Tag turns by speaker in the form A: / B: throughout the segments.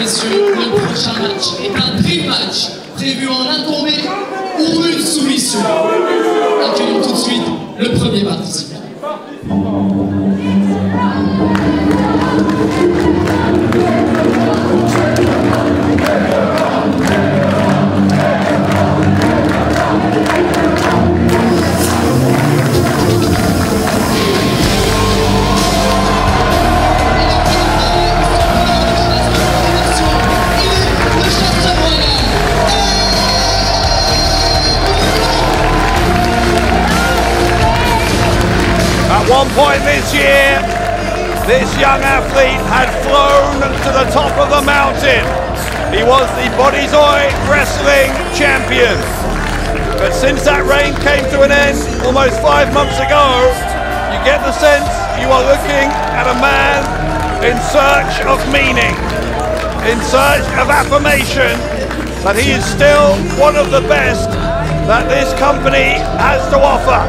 A: messieurs, le prochain match est un dream match prévu en un tombé ou une soumission. Accueillons tout de suite le premier participant.
B: At one point this year, this young athlete had flown to the top of the mountain. He was the Bodyzoy Wrestling Champion. But since that reign came to an end almost 5 months ago, you get the sense you are looking at a man in search of meaning, in search of affirmation that he is still one of the best that this company has to offer.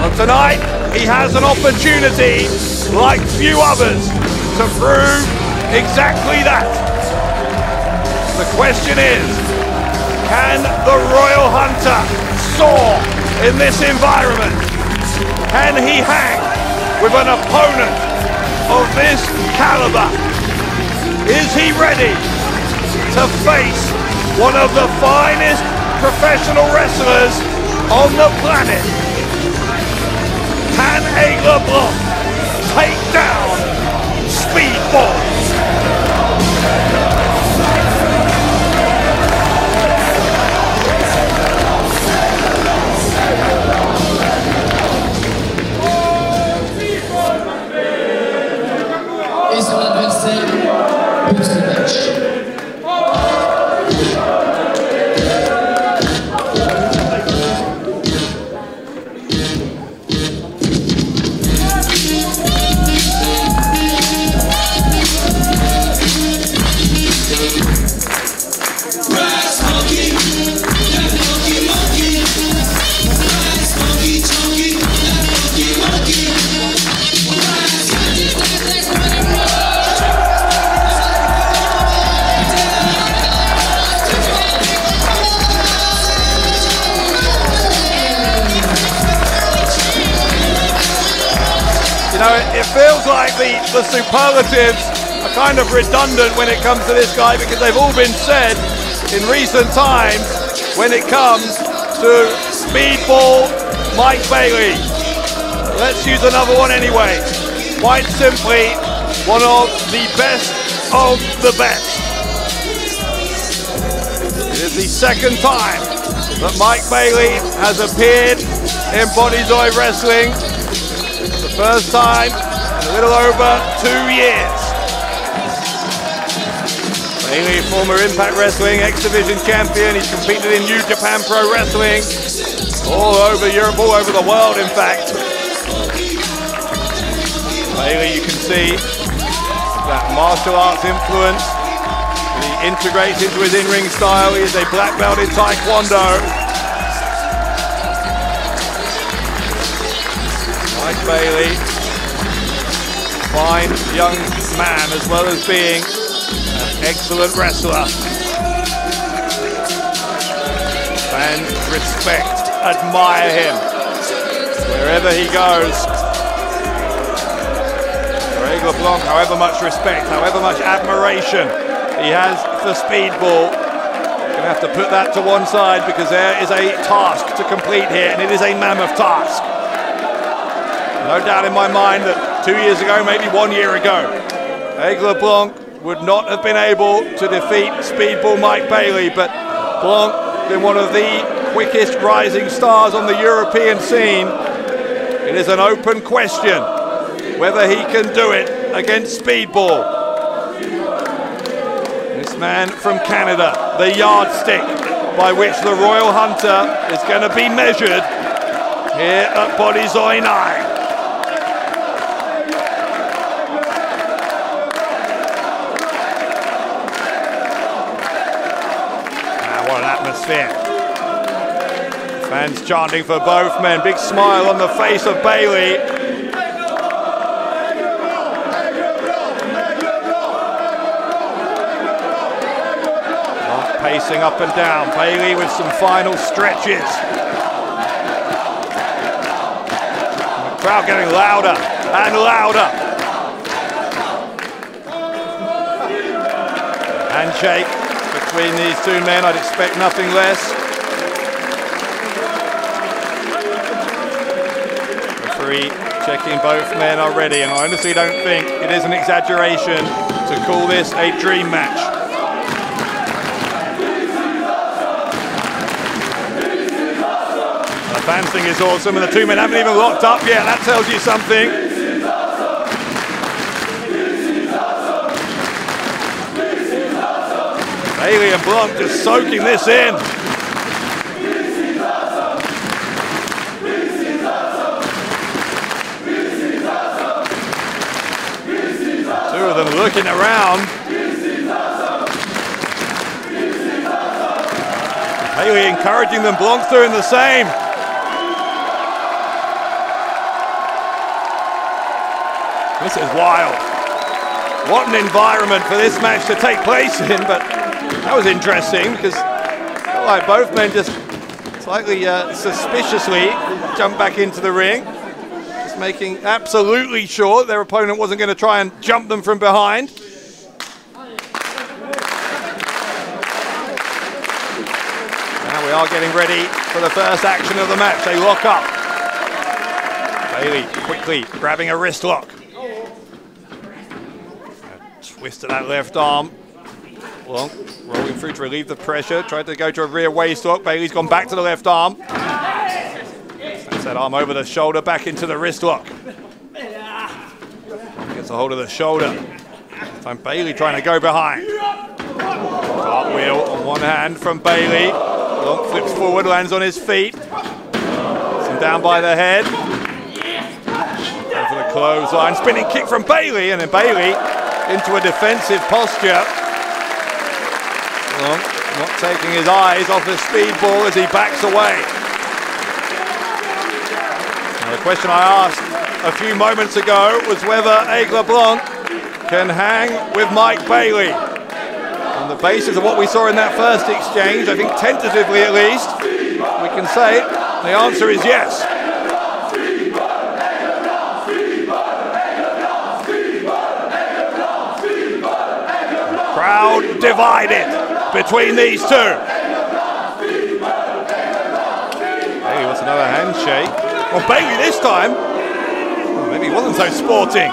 B: And tonight, he has an opportunity, like few others, to prove exactly that. The question is, can the Royal Hunter soar in this environment? Can he hang with an opponent of this caliber? Is he ready to face one of the finest professional wrestlers on the planet? Can Aigle Blanc take down Speedball?
A: Et son adversaire pour ce match.
B: It feels like the superlatives are kind of redundant when it comes to this guy, because they've all been said in recent times when it comes to Speedball Mike Bailey. Let's use another one anyway. Quite simply, one of the best of the best. It is the second time that Mike Bailey has appeared in Bodyzoy Wrestling. The first time in a little over 2 years. Bailey, former Impact Wrestling X-Division champion. He's competed in New Japan Pro Wrestling all over Europe, all over the world, in fact. Bailey, you can see that martial arts influence that he integrates into his in-ring style. He is a black belt in Taekwondo. Mike Bailey, fine young man, as well as being an excellent wrestler. Fans respect, admire him wherever he goes. For Aigle Blanc, however much respect, however much admiration he has for Speedball, you're gonna have to put that to one side, because there is a task to complete here, and it is a mammoth task. No doubt in my mind that 2 years ago, maybe 1 year ago, Aigle Blanc would not have been able to defeat Speedball Mike Bailey, but Blanc been one of the quickest rising stars on the European scene. It is an open question whether he can do it against Speedball. This man from Canada, the yardstick by which the Royal Hunter is going to be measured here at Bodyzoy 9. Fans chanting for both men. Big smile on the face of Bailey. Pacing up and down. Bailey with some final stretches. The crowd getting louder and louder. Handshake between these two men, I'd expect nothing less. Referee checking both men are ready, and I honestly don't think it is an exaggeration to call this a dream match. The fans think it's awesome, and the two men haven't even locked up yet. That tells you something. Bailey and Blanc just soaking this in. Two of them looking around. Bailey encouraging them, Blanc's doing the same. This is wild. What an environment for this match to take place in, but that was interesting because it felt like both men just slightly suspiciously jumped back into the ring, just making absolutely sure their opponent wasn't going to try and jump them from behind. Now we are getting ready for the first action of the match. They lock up. Bailey quickly grabbing a wrist lock. Twist of that left arm. Blanc rolling through to relieve the pressure. Tried to go to a rear waist lock. Bailey's gone back to the left arm. That's that arm over the shoulder, back into the wrist lock. Gets a hold of the shoulder. This time Bailey trying to go behind. Cartwheel on one hand from Bailey. Blanc flips forward, lands on his feet. Gets him down by the head. Over the clothesline. Spinning kick from Bailey, and then Bailey into a defensive posture. Blanc not taking his eyes off the speedball as he backs away. Now the question I asked a few moments ago was whether Aigle Blanc can hang with Mike Bailey. On the basis of what we saw in that first exchange, I think tentatively at least, we can say the answer is yes. Crowd divided between these two. Bailey wants another handshake. Well, Bailey this time, maybe he wasn't so sporting.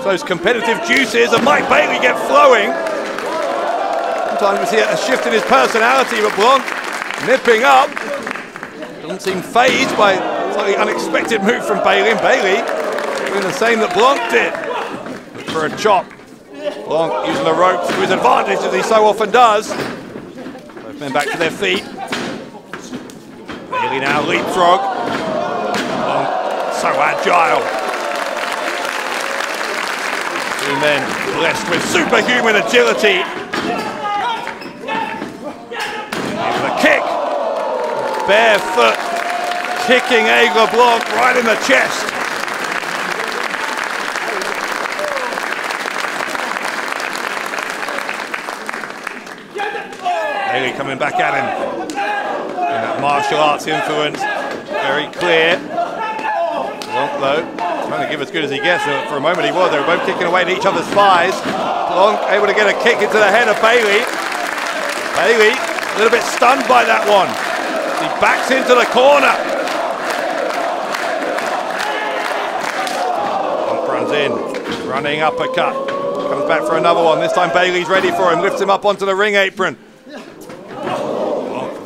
B: Those competitive juices of Mike Bailey get flowing. Sometimes we see a shift in his personality, but Blanc nipping up. Doesn't seem fazed by a slightly unexpected move from Bailey. And Bailey doing the same that Blanc did. Look for a chop. Blanc using the ropes to his advantage, as he so often does. Both men back to their feet. Bailey now leapfrog. Blanc so agile. Two men blessed with superhuman agility. With a kick. Barefoot kicking Aigle Blanc right in the chest. Bailey coming back at him. And that martial arts influence, very clear. Blanc though, trying to give as good as he gets. For a moment he was. They were both kicking away at each other's thighs. Blanc able to get a kick into the head of Bailey. Bailey a little bit stunned by that one. He backs into the corner. Blanc runs in, running uppercut. Comes back for another one. This time Bailey's ready for him. Lifts him up onto the ring apron.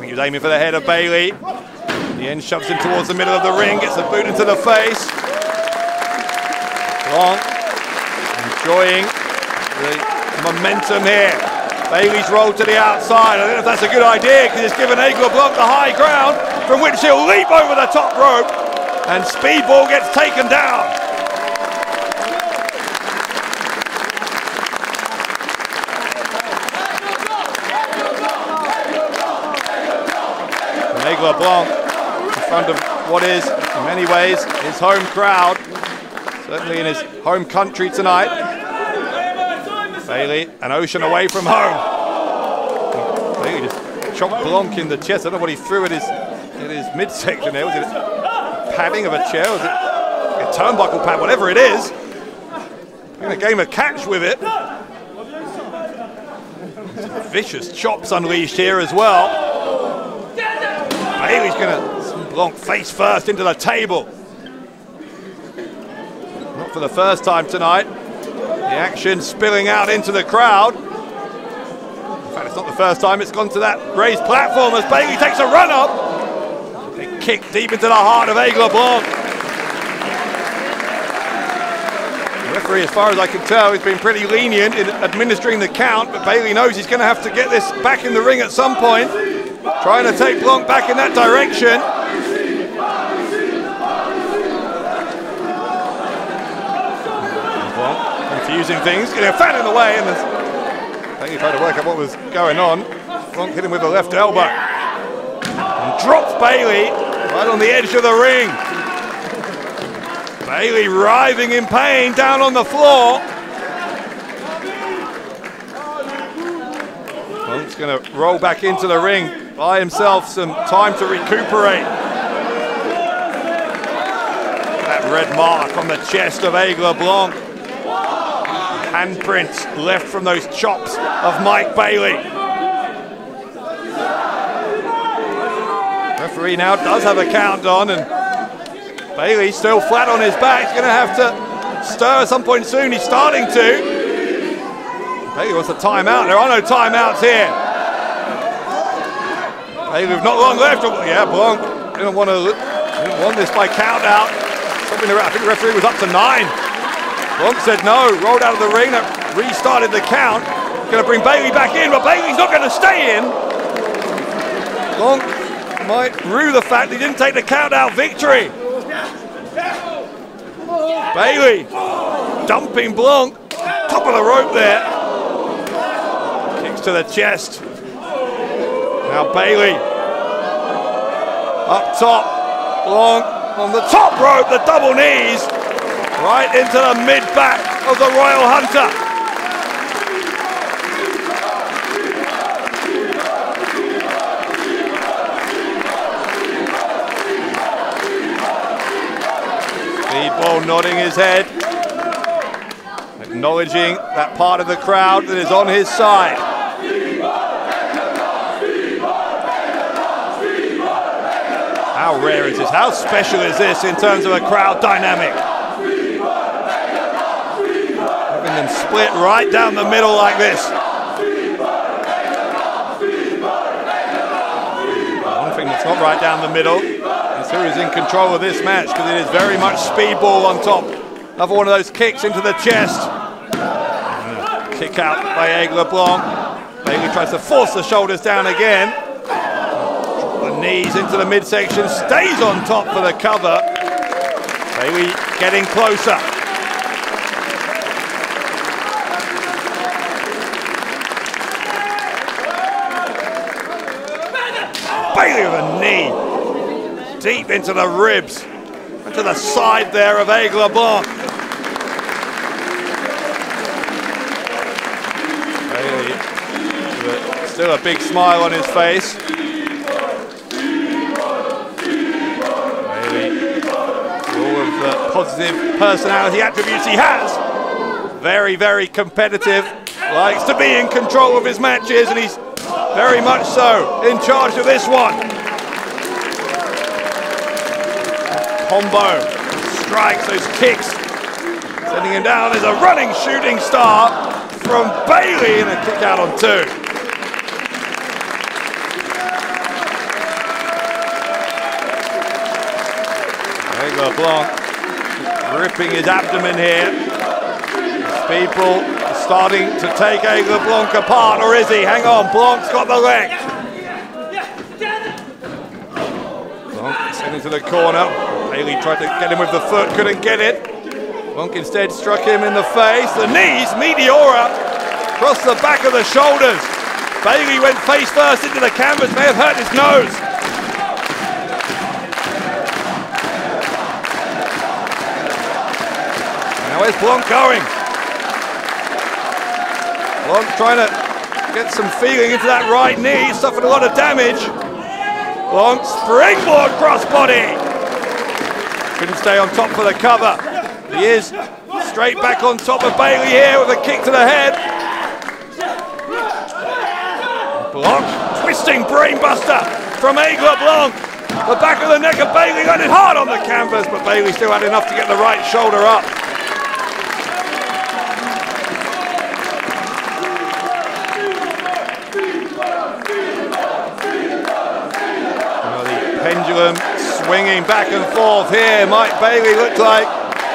B: He was aiming for the head of Bailey. In the end, shoves him towards the middle of the ring, gets a boot into the face. Blanc enjoying the momentum here. Bailey's rolled to the outside. I don't know if that's a good idea because it's given Aigle Blanc the high ground from which he'll leap over the top rope, and Speedball gets taken down. Aigle Blanc in front of what is, in many ways, his home crowd, certainly in his home country tonight. Bailey, an ocean away from home. Bailey just chopped Blanc in the chest. I don't know what he threw at his midsection there. Was it padding of a chair? Was it a turnbuckle pad? Whatever it is. In a game of catch with it. Some vicious chops unleashed here as well. Bailey's going to send Blanc face first into the table. Not for the first time tonight. The action spilling out into the crowd. In fact, it's not the first time it's gone to that raised platform as Bailey takes a run up. Big kick deep into the heart of Aigle Blanc. The referee, as far as I can tell, has been pretty lenient in administering the count, but Bailey knows he's going to have to get this back in the ring at some point. Trying to take Blanc back in that direction. Blanc confusing things, getting a fan in the way, and Bailey tried to work out what was going on. Blanc hit him with the left elbow. And drops Bailey right on the edge of the ring. Bailey writhing in pain down on the floor. Blanc's going to roll back into the ring, buy himself some time to recuperate. That red mark on the chest of Aigle Blanc. Handprints left from those chops of Mike Bailey. Referee now does have a count on, and Bailey's still flat on his back. He's going to have to stir at some point soon. He's starting to. Bailey wants a timeout. There are no timeouts here. Bailey with not long left. Yeah, Blanc didn't want this by count out. I think the referee was up to 9. Blanc said no, rolled out of the ring, restarted the count. Going to bring Bailey back in, but Bailey's not going to stay in. Blanc might rue the fact he didn't take the count out victory. Bailey dumping Blanc, top of the rope there. Kicks to the chest. Now Bailey up top, Blanc on the top rope, the double knees, right into the mid-back of the Royal Hunter. Speedball nodding his head, acknowledging that part of the crowd that is on his side. How rare is this? How special is this in terms of a crowd dynamic? Having them split right down the middle like this. One thing that's not right down the middle is who is in control of this match, because it is very much Speedball on top of one of those kicks into the chest. Kick out by Aigle Blanc. Bailey tries to force the shoulders down again. The knees into the midsection, stays on top for the cover. Bailey getting closer. Bailey with a knee deep into the ribs, into the side there of Aigle Blanc. Bailey with still a big smile on his face. Positive personality attributes he has. Very, very competitive. Likes to be in control of his matches, and he's very much so in charge of this one. Combo strikes, those kicks, sending him down as a running shooting star from Bailey, and a kick out on 2. Aigle Blanc ripping his abdomen here. Speedball is starting to take Aigle Blanc apart, or is he? Hang on, Blanc's got the leg. Blanc sent into the corner. Bailey tried to get him with the foot, couldn't get it. Blanc instead struck him in the face. The knees, Meteora, across the back of the shoulders. Bailey went face first into the canvas, may have hurt his nose. Where's Blanc going? Blanc trying to Get some feeling into that right knee. Suffered a lot of damage. Blanc springboard crossbody. Couldn't stay on top for the cover. He is straight back on top of Bailey here with a kick to the head. Blanc twisting brainbuster from Aigle Blanc. The back of the neck of Bailey landed hard on the canvas, but Bailey still had enough to get the right shoulder up. Pendulum swinging back and forth here. Mike Bailey looked like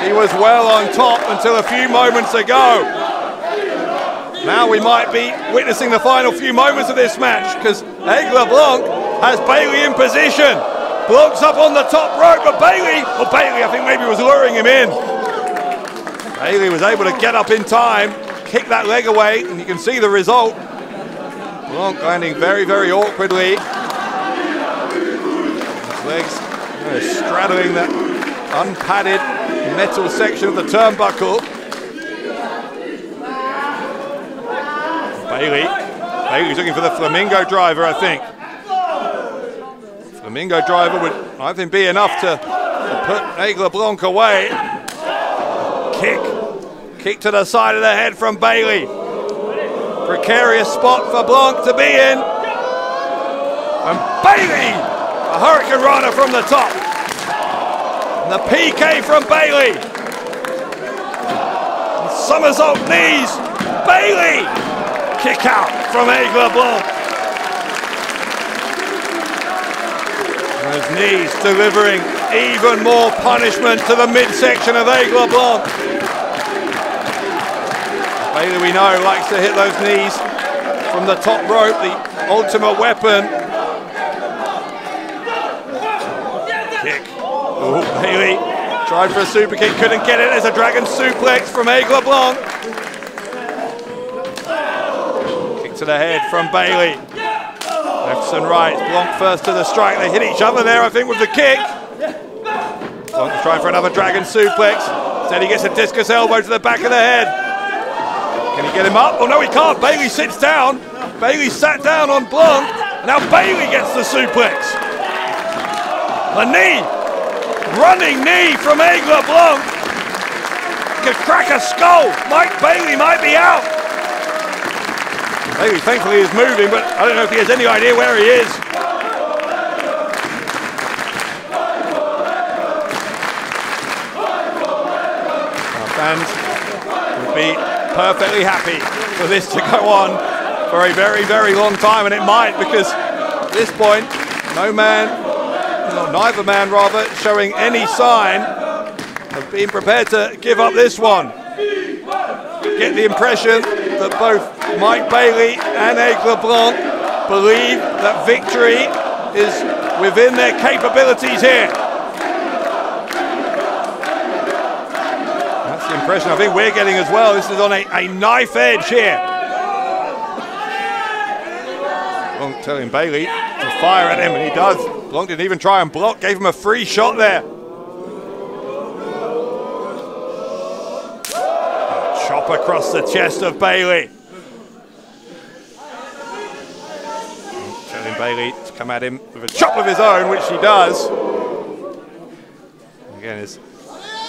B: he was well on top until a few moments ago. Now we might be witnessing the final few moments of this match, because Aigle Blanc has Bailey in position. Blanc's up on the top rope, but Bailey I think maybe was luring him in. Bailey was able to get up in time, kick that leg away, and you can see the result. Blanc landing very, very awkwardly. Legs straddling that unpadded metal section of the turnbuckle. Bailey's looking for the flamingo driver, I think. Flamingo driver would, I think, be enough to put Aigle Blanc away. Kick to the side of the head from Bailey. Precarious spot for Blanc to be in. And Bailey! A Hurricane Rana from the top. And the PK from Bailey. And somersault knees. Bailey! Kick out from Aigle Blanc. And his knees delivering even more punishment to the midsection of Aigle Blanc. Bailey, we know, likes to hit those knees from the top rope, the ultimate weapon. Oh, Bailey tried for a super kick, couldn't get it. There's a dragon suplex from Aigle Blanc. Kick to the head from Bailey. Lefts and rights, Blanc first to the strike. They hit each other there, I think, with the kick. Blanc's trying for another dragon suplex. Instead he gets a discus elbow to the back of the head. Can he get him up? Oh no, he can't. Bailey sits down. Bailey sat down on Blanc. And now Bailey gets the suplex. A knee. Running knee from Aigle Blanc. Could crack a skull. Mike Bailey might be out. Bailey thankfully is moving, but I don't know if he has any idea where he is. Our fans would be perfectly happy for this to go on for a very, very long time, and it might, because at this point, neither man rather, showing any sign of being prepared to give up this one. Get the impression that both Mike Bailey and Aigle Blanc believe that victory is within their capabilities here. That's the impression I think we're getting as well. This is on a knife edge here. Blanc telling Bailey to fire at him, and he does. Blanc didn't even try and block, gave him a free shot there. Chop across the chest of Bailey. Telling Bailey to come at him with a chop of his own, which he does. Again, there's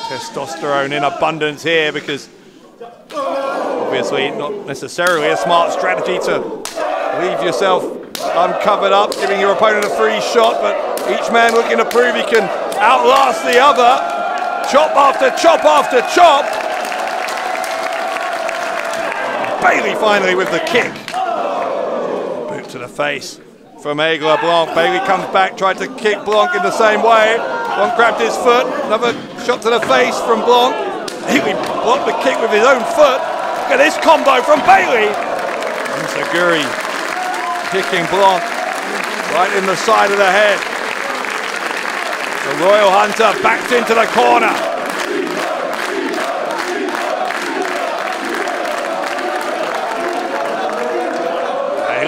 B: testosterone in abundance here, because obviously not necessarily a smart strategy to leave yourself uncovered up, giving your opponent a free shot, but each man looking to prove he can outlast the other. Chop after chop after chop. Bailey finally with the kick. Boot to the face from Aigle Blanc. Bailey comes back, tried to kick Blanc in the same way. Blanc grabbed his foot. Another shot to the face from Blanc. Bailey blocked the kick with his own foot. Look at this combo from Bailey. Enzuigiri kicking Blanc right in the side of the head. The Royal Hunter backed into the corner.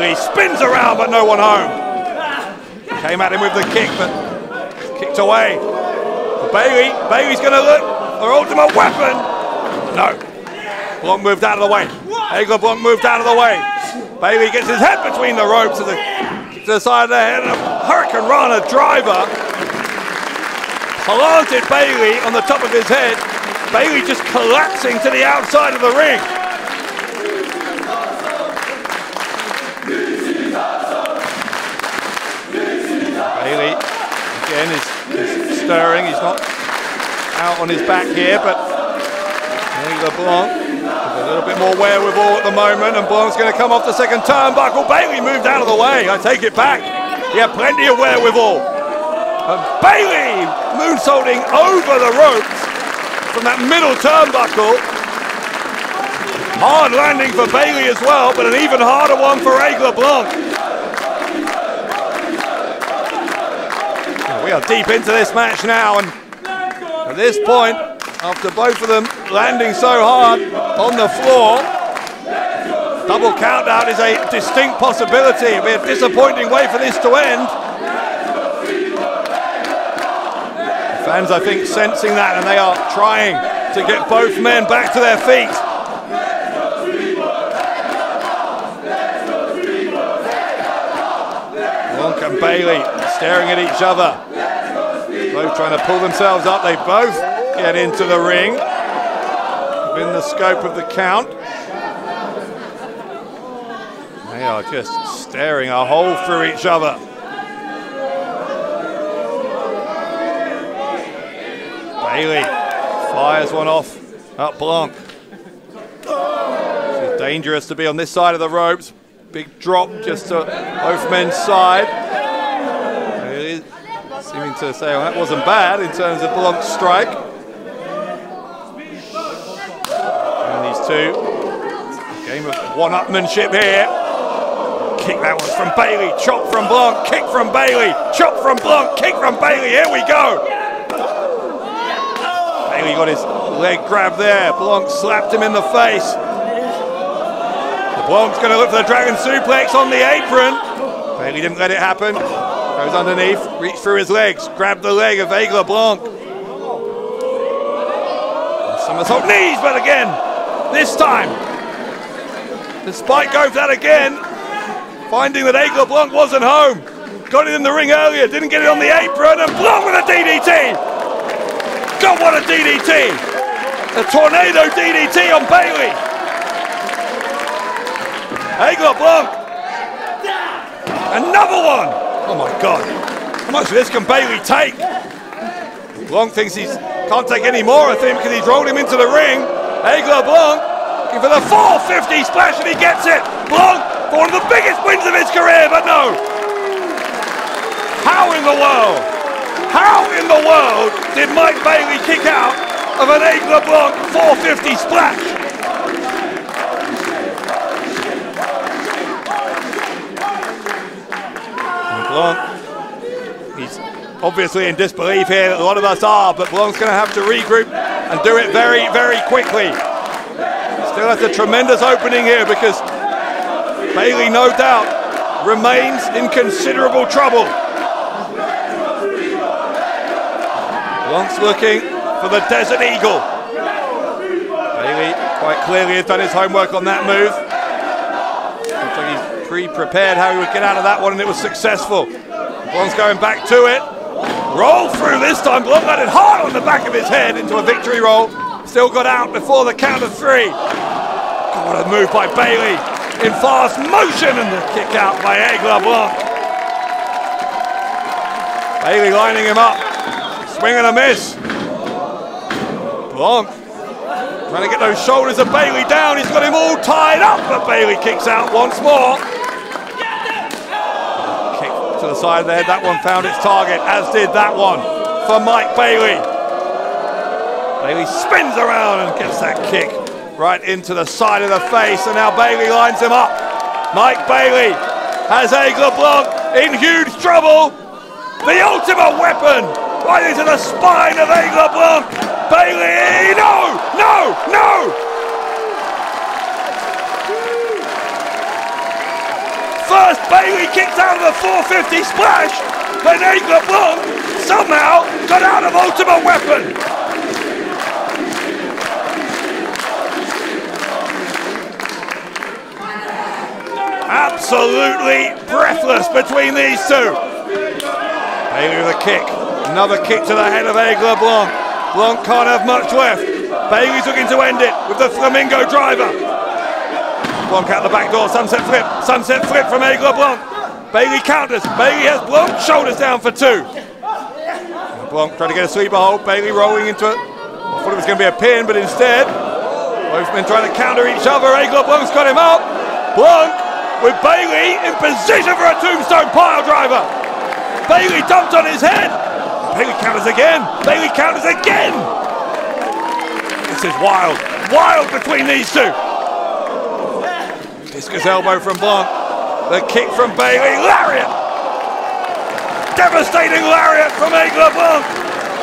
B: Bailey spins around, but no one home. Came at him with the kick, but kicked away. Bailey's going to look for ultimate weapon. No. Blanc moved out of the way. Aigle Blanc moved out of the way. Bailey gets his head between the ropes to the side of the head, and a Hurricane Rana driver planted Bailey on the top of his head. Bailey just collapsing to the outside of the ring. Bailey again is stirring. He's not out on his back here, but LeBlanc with a little bit more wherewithal at the moment, and Blanc's going to come off the second turnbuckle. Bailey moved out of the way. I take it back. He had plenty of wherewithal. And Bailey moonsaulting over the ropes from that middle turnbuckle. Hard landing for Bailey as well, but an even harder one for LeBlanc. We are deep into this match now, and at this point, after both of them landing so hard on the floor, double countdown is a distinct possibility. It'll be a disappointing way for this to end. The fans, I think, sensing that, and they are trying to get both men back to their feet. Blanc and Bailey staring at each other, both trying to pull themselves up. They both get into the ring within the scope of the count. They are just staring a hole through each other. Bailey fires one off at Blanc. It's dangerous to be on this side of the ropes. Big drop just to both men's side. Bailey seeming to say, well, that wasn't bad in terms of Blanc's strike. And these two, game of one-upmanship here. Kick that one from Bailey, chop from Blanc, kick from Bailey, chop from Blanc, kick from Bailey, here we go! Bailey got his leg grabbed there, Blanc slapped him in the face. Blanc's going to look for the Dragon Suplex on the apron. Bailey didn't let it happen, goes underneath, reach through his legs, grab the leg of LeBlanc. Somersault knees, but again, this time, despite going for that again, finding that LeBlanc wasn't home, got it in the ring earlier, didn't get it on the apron, and Blanc with a DDT! God, what a DDT! A tornado DDT on Bailey! LeBlanc! Another one! Oh my God, how much of this can Bailey take? Blanc thinks he can't take any more, I think, because he's rolled him into the ring. LeBlanc looking for the 450 splash, and he gets it! Blanc for one of the biggest wins of his career, but no! How in the world did Mike Bailey kick out of an LeBlanc 450 splash? And Blanc, he's obviously in disbelief here, a lot of us are, but Blanc's going to have to regroup and do it very, very quickly. Still has a tremendous opening here because Bailey, no doubt, remains in considerable trouble. Blanc's looking for the Desert Eagle. Bailey quite clearly has done his homework on that move. Looks like he's pre-prepared how he would get out of that one, and it was successful. Blanc's going back to it. Roll through this time. Blanc landed hard on the back of his head into a victory roll. Still got out before the count of three. God, what a move by Bailey. In fast motion, and the kick out by LeBlanc. Bailey lining him up. Swing and a miss. Blanc trying to get those shoulders of Bailey down. He's got him all tied up, but Bailey kicks out once more. Kick to the side of the head. That one found its target, as did that one for Mike Bailey. Bailey spins around and gets that kick right into the side of the face, and now Bailey lines him up. Mike Bailey has LeBlanc in huge trouble. The ultimate weapon right into the spine of LeBlanc. Bailey, no, no, no! First Bailey kicked out of the 450 splash, then LeBlanc somehow got out of ultimate weapon. Absolutely breathless between these two. Bailey with a kick. Another kick to the head of Aigle Blanc. Blanc can't have much left. Bailey's looking to end it with the Flamingo driver. Blanc out the back door, sunset flip from Aigle Blanc. Bailey counters, Bailey has Blanc, shoulders down for two. Blanc trying to get a sleeper hold, Bailey rolling into it. I thought it was going to be a pin, but instead, both men trying to counter each other. Aigle Blanc's got him up. Blanc with Bailey in position for a tombstone pile driver. Bailey dumped on his head. Bailey counters again. Bailey counters again. This is wild. Wild between these two. Discus elbow from Blanc. The kick from Bailey. Lariat. Devastating lariat from Aigle Blanc.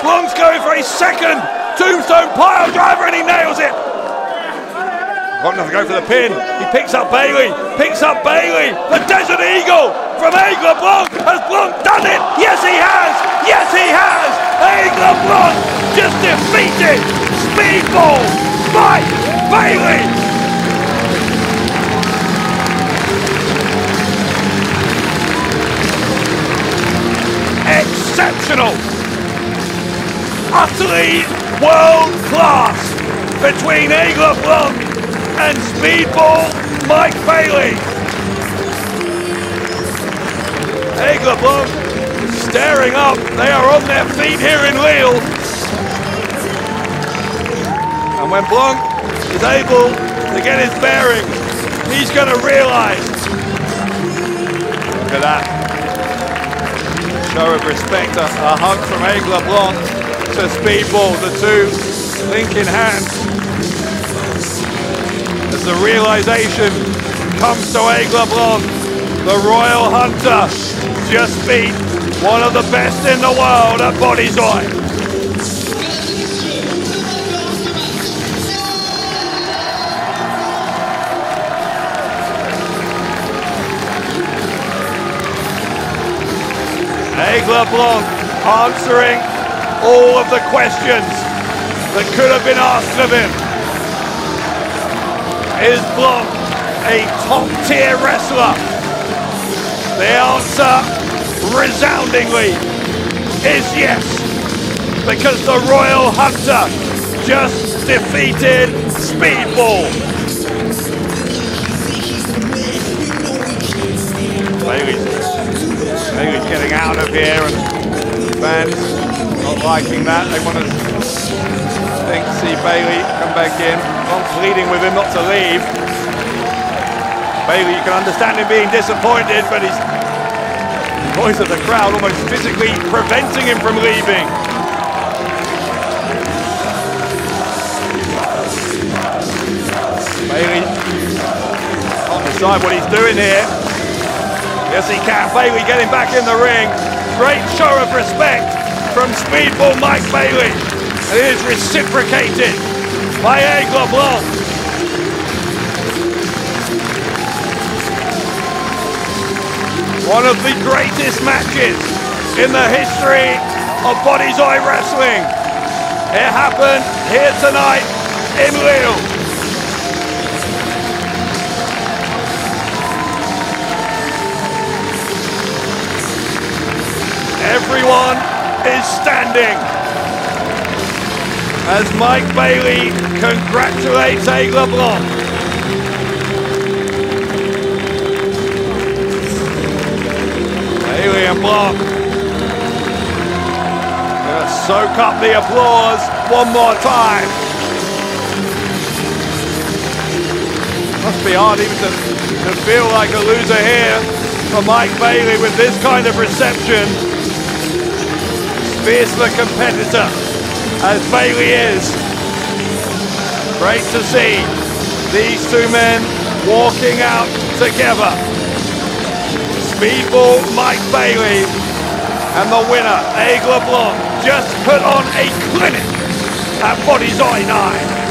B: Blanc's going for a second tombstone pile driver and he nails it. Got enough to go for the pin. He picks up Bailey. Picks up Bailey. The Desert Eagle from Aigle Blanc. Has Blanc done it? Yes, he has. Yes, he has. Aigle Blanc just defeated Speedball Mike Bailey. Exceptional. Utterly world class between Aigle Blanc and Speedball Mike Bailey. Aigle Blanc staring up. They are on their feet here in Lille. And when Blanc is able to get his bearings, he's going to realise. Look at that. Show of respect, a hug from Aigle Blanc to Speedball, the two linking hands. As the realization comes to Aigle Blanc, the Royal Hunter just beat one of the best in the world at Bodyzoid. Aigle Blanc answering all of the questions that could have been asked of him. Is Blanc a top-tier wrestler? The answer, resoundingly, is yes, because the Royal Hunter just defeated Speedball. Bailey's getting out of here, and fans not liking that. They want to see Bailey come back in. Not pleading with him not to leave. Bailey, you can understand him being disappointed, but he's the voice of the crowd almost physically preventing him from leaving. Bailey can't decide what he's doing here. Yes, he can. Bailey getting back in the ring. Great show of respect from Speedball Mike Bailey. And it is reciprocated by Aigle Blanc. One of the greatest matches in the history of Bodyzoid Wrestling. It happened here tonight in Lille. Everyone is standing as Mike Bailey congratulates Aigle Blanc. Bailey and Blanc gonna soak up the applause one more time. Must be hard even to feel like a loser here for Mike Bailey with this kind of reception. Fierce the competitor as Bailey is. Great to see these two men walking out together. Speedball Mike Bailey and the winner Aigle Blanc just put on a clinic at Bodyzoid 9.